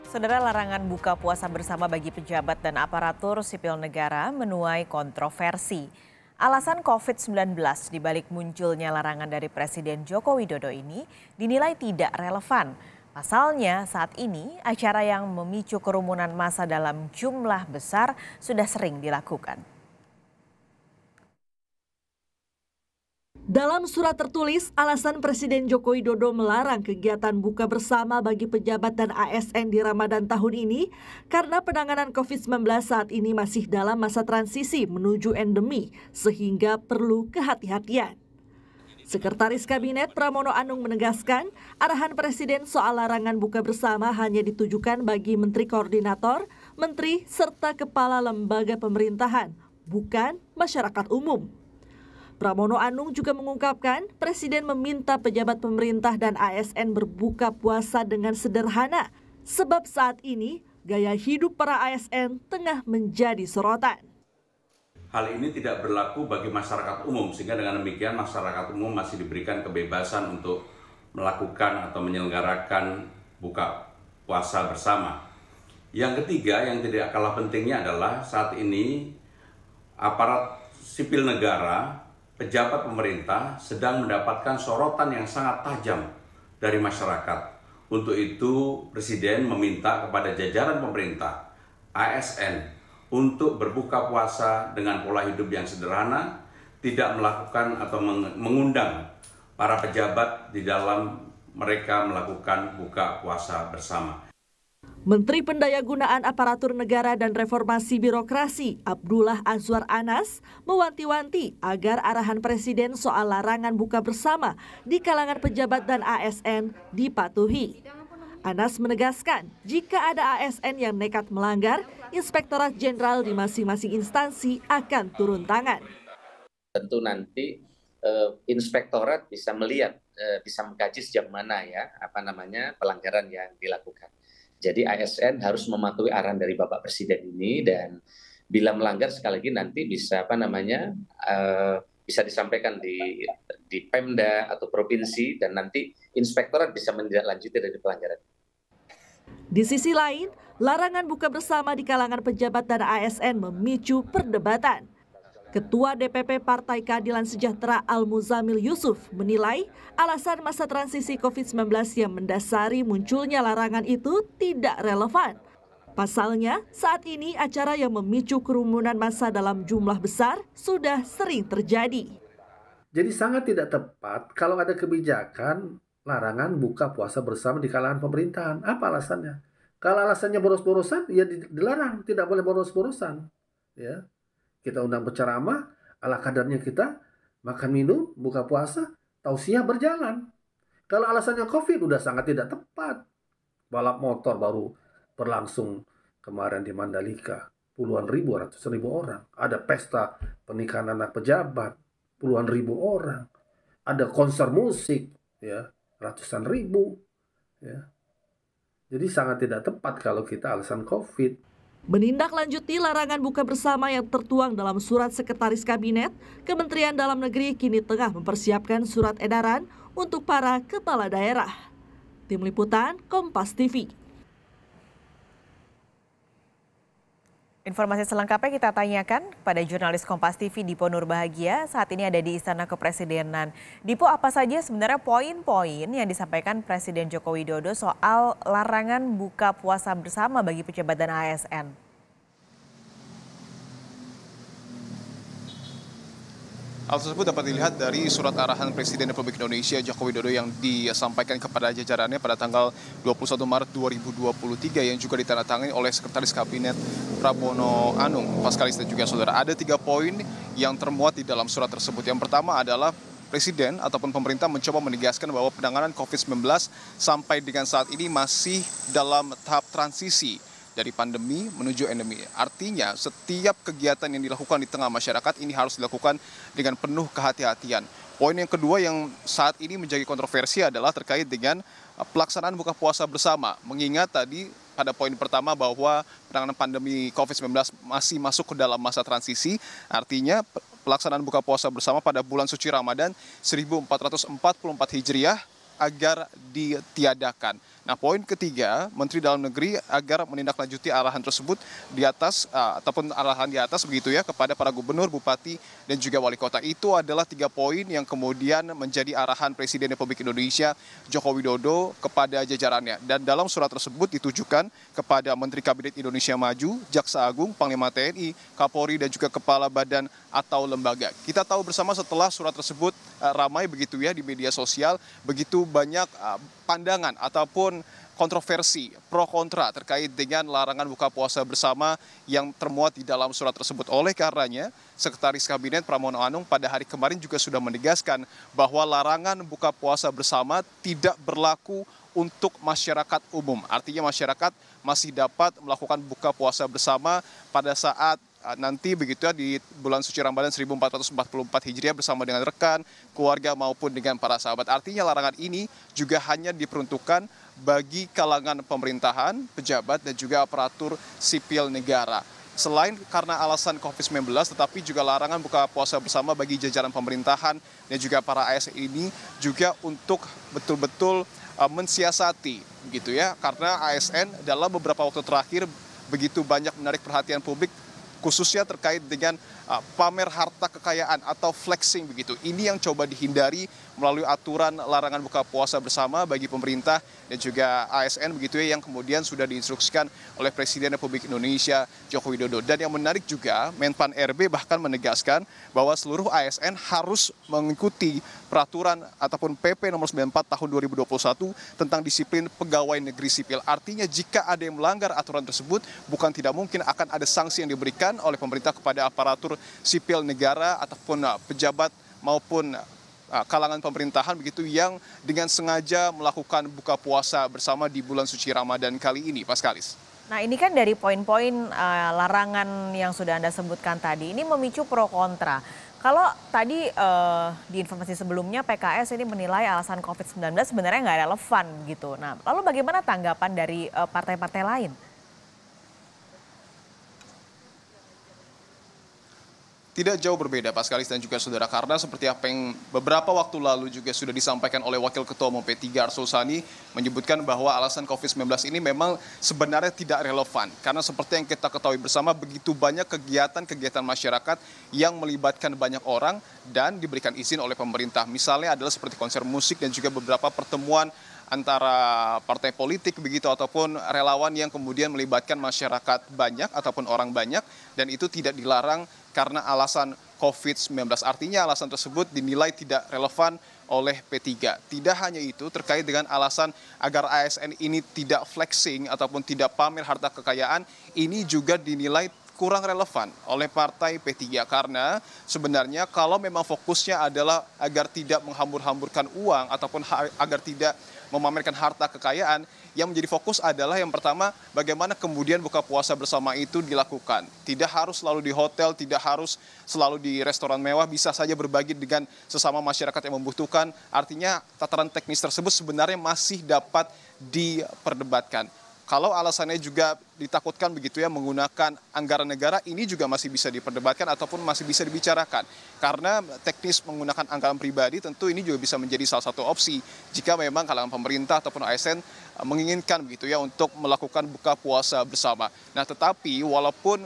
Saudara, larangan buka puasa bersama bagi pejabat dan aparatur sipil negara menuai kontroversi. Alasan COVID-19 dibalik munculnya larangan dari Presiden Joko Widodo ini dinilai tidak relevan. Pasalnya saat ini acara yang memicu kerumunan massa dalam jumlah besar sudah sering dilakukan. Dalam surat tertulis, alasan Presiden Joko Widodo melarang kegiatan buka bersama bagi pejabat dan ASN di Ramadan tahun ini karena penanganan COVID-19 saat ini masih dalam masa transisi menuju endemi, sehingga perlu kehati-hatian. Sekretaris Kabinet Pramono Anung menegaskan, arahan Presiden soal larangan buka bersama hanya ditujukan bagi Menteri Koordinator, Menteri, serta Kepala Lembaga Pemerintahan, bukan masyarakat umum. Pramono Anung juga mengungkapkan Presiden meminta pejabat pemerintah dan ASN berbuka puasa dengan sederhana sebab saat ini gaya hidup para ASN tengah menjadi sorotan. Hal ini tidak berlaku bagi masyarakat umum sehingga dengan demikian masyarakat umum masih diberikan kebebasan untuk melakukan atau menyelenggarakan buka puasa bersama. Yang ketiga yang tidak kalah pentingnya adalah saat ini aparat sipil negara, pejabat pemerintah sedang mendapatkan sorotan yang sangat tajam dari masyarakat. Untuk itu, Presiden meminta kepada jajaran pemerintah, ASN, untuk berbuka puasa dengan pola hidup yang sederhana, tidak melakukan atau mengundang para pejabat di dalam mereka melakukan buka puasa bersama. Menteri Pendayagunaan Aparatur Negara dan Reformasi Birokrasi Abdullah Azwar Anas mewanti-wanti agar arahan Presiden soal larangan buka bersama di kalangan pejabat dan ASN dipatuhi. Anas menegaskan jika ada ASN yang nekat melanggar, Inspektorat Jenderal di masing-masing instansi akan turun tangan. Tentu nanti Inspektorat bisa melihat, bisa mengkaji sejak mana ya pelanggaran yang dilakukan. Jadi ASN harus mematuhi arahan dari Bapak Presiden ini dan bila melanggar sekali lagi nanti bisa bisa disampaikan di Pemda atau provinsi dan nanti Inspektorat bisa menindaklanjuti dari pelanggaran. Di sisi lain, larangan buka bersama di kalangan pejabat dan ASN memicu perdebatan. Ketua DPP Partai Keadilan Sejahtera Al-Muzamil Yusuf menilai alasan masa transisi COVID-19 yang mendasari munculnya larangan itu tidak relevan. Pasalnya, saat ini acara yang memicu kerumunan massa dalam jumlah besar sudah sering terjadi. Jadi sangat tidak tepat kalau ada kebijakan larangan buka puasa bersama di kalangan pemerintahan. Apa alasannya? Kalau alasannya boros-borosan, ya dilarang, tidak boleh boros-borosan. Ya. Kita undang penceramah, ala kadarnya kita makan minum, buka puasa, tausiah berjalan. Kalau alasannya COVID udah sangat tidak tepat. Balap motor baru berlangsung kemarin di Mandalika, puluhan ribu, ratusan ribu orang. Ada pesta pernikahan anak pejabat, puluhan ribu orang. Ada konser musik, ya, ratusan ribu. Ya. Jadi sangat tidak tepat kalau kita alasan COVID. Menindaklanjuti larangan buka bersama yang tertuang dalam surat Sekretaris Kabinet, Kementerian Dalam Negeri kini tengah mempersiapkan surat edaran untuk para kepala daerah. Tim Liputan, Kompas TV. Informasi selengkapnya kita tanyakan kepada jurnalis Kompas TV Dipo Nurbahagia, saat ini ada di Istana Kepresidenan. Dipo, apa saja sebenarnya poin-poin yang disampaikan Presiden Joko Widodo soal larangan buka puasa bersama bagi pejabat dan ASN? Hal tersebut dapat dilihat dari surat arahan Presiden Republik Indonesia Joko Widodo yang disampaikan kepada jajarannya pada tanggal 21 Maret 2023 yang juga ditandatangani oleh Sekretaris Kabinet Pramono Anung. Paskalis dan juga saudara, ada 3 poin yang termuat di dalam surat tersebut. Yang pertama adalah Presiden ataupun pemerintah mencoba menegaskan bahwa penanganan COVID-19 sampai dengan saat ini masih dalam tahap transisi dari pandemi menuju endemi. Artinya setiap kegiatan yang dilakukan di tengah masyarakat ini harus dilakukan dengan penuh kehati-hatian. Poin yang kedua yang saat ini menjadi kontroversi adalah terkait dengan pelaksanaan buka puasa bersama. Mengingat tadi pada poin pertama bahwa penanganan pandemi COVID-19 masih masuk ke dalam masa transisi, artinya pelaksanaan buka puasa bersama pada bulan suci Ramadan 1444 Hijriah agar ditiadakan. Nah, poin ketiga, Menteri Dalam Negeri agar menindaklanjuti arahan tersebut di atas ataupun arahan di atas begitu ya kepada para gubernur, bupati dan juga wali kota. Itu adalah 3 poin yang kemudian menjadi arahan Presiden Republik Indonesia Joko Widodo kepada jajarannya. Dan dalam surat tersebut ditujukan kepada Menteri Kabinet Indonesia Maju, Jaksa Agung, Panglima TNI, Kapolri dan juga Kepala Badan atau lembaga. Kita tahu bersama setelah surat tersebut ramai begitu ya di media sosial, begitu banyak pandangan ataupun kontroversi pro kontra terkait dengan larangan buka puasa bersama yang termuat di dalam surat tersebut. Oleh karenanya, Sekretaris Kabinet Pramono Anung pada hari kemarin juga sudah menegaskan bahwa larangan buka puasa bersama tidak berlaku untuk masyarakat umum. Artinya masyarakat masih dapat melakukan buka puasa bersama pada saat nanti begitu ya di bulan suci Ramadan 1444 Hijriah bersama dengan rekan, keluarga maupun dengan para sahabat. Artinya larangan ini juga hanya diperuntukkan bagi kalangan pemerintahan, pejabat dan juga aparatur sipil negara. Selain karena alasan COVID-19, tetapi juga larangan buka puasa bersama bagi jajaran pemerintahan dan juga para ASN ini juga untuk betul-betul mensiasati gitu ya, karena ASN dalam beberapa waktu terakhir begitu banyak menarik perhatian publik khususnya terkait dengan pamer harta kekayaan atau flexing begitu. Ini yang coba dihindari melalui aturan larangan buka puasa bersama bagi pemerintah dan juga ASN begitu ya, yang kemudian sudah diinstruksikan oleh Presiden Republik Indonesia Joko Widodo. Dan yang menarik juga, Menpan RB bahkan menegaskan bahwa seluruh ASN harus mengikuti peraturan ataupun PP nomor 94 tahun 2021 tentang disiplin pegawai negeri sipil. Artinya jika ada yang melanggar aturan tersebut, bukan tidak mungkin akan ada sanksi yang diberikan oleh pemerintah kepada aparatur sipil negara ataupun pejabat maupun kalangan pemerintahan begitu yang dengan sengaja melakukan buka puasa bersama di bulan suci Ramadan kali ini, Paskalis. Nah, ini kan dari poin-poin larangan yang sudah Anda sebutkan tadi, ini memicu pro kontra. Kalau tadi di informasi sebelumnya PKS ini menilai alasan COVID-19 sebenarnya nggak relevan gitu. Nah, lalu bagaimana tanggapan dari partai-partai lain? Tidak jauh berbeda, Paskalis dan juga saudara, karena seperti apa yang beberapa waktu lalu juga sudah disampaikan oleh Wakil Ketua Umum P3 Arsul Sani menyebutkan bahwa alasan COVID-19 ini memang sebenarnya tidak relevan. Karena seperti yang kita ketahui bersama, begitu banyak kegiatan-kegiatan masyarakat yang melibatkan banyak orang dan diberikan izin oleh pemerintah. Misalnya adalah seperti konser musik dan juga beberapa pertemuan antara partai politik begitu ataupun relawan yang kemudian melibatkan masyarakat banyak ataupun orang banyak, dan itu tidak dilarang karena alasan COVID-19. Artinya alasan tersebut dinilai tidak relevan oleh P3. Tidak hanya itu, terkait dengan alasan agar ASN ini tidak flexing ataupun tidak pamer harta kekayaan, ini juga dinilai kurang relevan oleh partai P3 karena sebenarnya kalau memang fokusnya adalah agar tidak menghambur-hamburkan uang ataupun agar tidak memamerkan harta kekayaan, yang menjadi fokus adalah yang pertama bagaimana kemudian buka puasa bersama itu dilakukan. Tidak harus selalu di hotel, tidak harus selalu di restoran mewah, bisa saja berbagi dengan sesama masyarakat yang membutuhkan. Artinya tataran teknis tersebut sebenarnya masih dapat diperdebatkan. Kalau alasannya juga ditakutkan begitu ya menggunakan anggaran negara, ini juga masih bisa diperdebatkan ataupun masih bisa dibicarakan. Karena teknis menggunakan anggaran pribadi tentu ini juga bisa menjadi salah satu opsi jika memang kalangan pemerintah ataupun ASN menginginkan begitu ya untuk melakukan buka puasa bersama. Nah, tetapi walaupun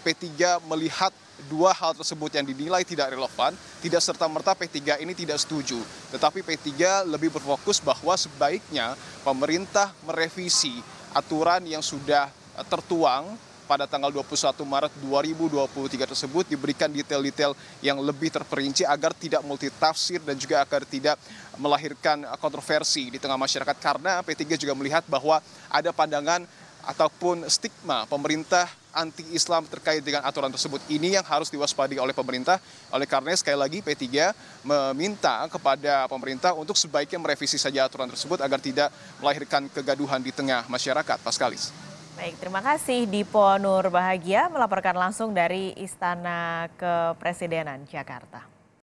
P3 melihat dua hal tersebut yang dinilai tidak relevan, tidak serta-merta P3 ini tidak setuju. Tetapi P3 lebih berfokus bahwa sebaiknya pemerintah merevisi aturan yang sudah tertuang pada tanggal 21 Maret 2023 tersebut, diberikan detail-detail yang lebih terperinci agar tidak multitafsir dan juga agar tidak melahirkan kontroversi di tengah masyarakat. Karena P3 juga melihat bahwa ada pandangan ataupun stigma pemerintah anti-Islam terkait dengan aturan tersebut. Ini yang harus diwaspadai oleh pemerintah. Oleh karena sekali lagi P3 meminta kepada pemerintah untuk sebaiknya merevisi saja aturan tersebut agar tidak melahirkan kegaduhan di tengah masyarakat. Paskalis. Baik, terima kasih Dipo Nur Bahagia melaporkan langsung dari Istana Kepresidenan Jakarta.